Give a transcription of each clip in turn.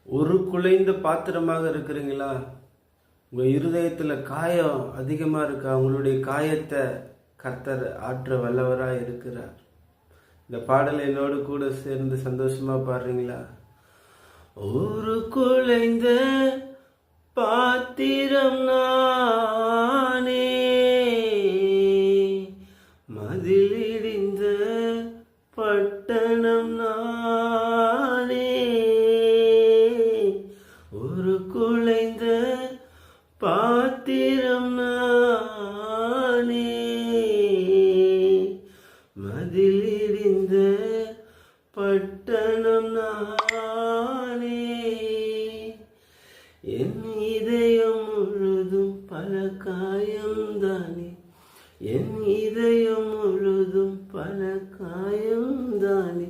ஒரு குலைந்த பாத்திரமாக இருக்கிறீங்களா? உங்கள் இருதயத்தில் காயம் அதிகமாக இருக்கா? உங்களுடைய காயத்தை கர்த்தர் ஆற்ற வல்லவராக இருக்கிறார். இந்த பாடலை என்னோடு கூட சேர்ந்து சந்தோஷமா பாடுறீங்களா? ஒரு குலைந்த பாத்திரம் நானே, மதில் இடிந்த பட்டணம் நானே. ஒரு குலைந்த பாத்திரம் நானே, மதில் இடிந்த பட்டணம் நானே. என் இதயம் முழுதும் பல காயம்தானே, என் இதயம் முழுதும் பல காயம்தானே.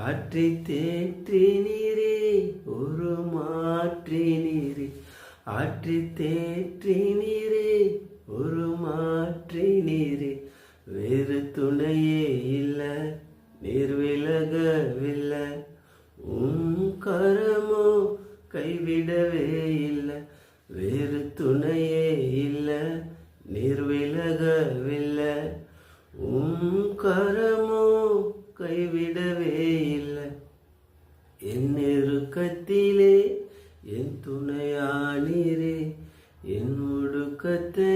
ஆற்றி தேற்றி நீரே ஒரு மாற்றி நீரே, ஆற்றி தேற்றி நீரே ஒரு மாற்றி நீரே. வேறு துணையே இல்லை, நீர் விலகவில்லை, கரமோ கைவிடவே இல்லை. வேறு துணையே இல்லை, நீர் விலகவில்லை, கரமோ கைவிடவே இல்லை. என் நெருக்கத்திலே என் துணையானீரே, என் ஒடுக்கத்தை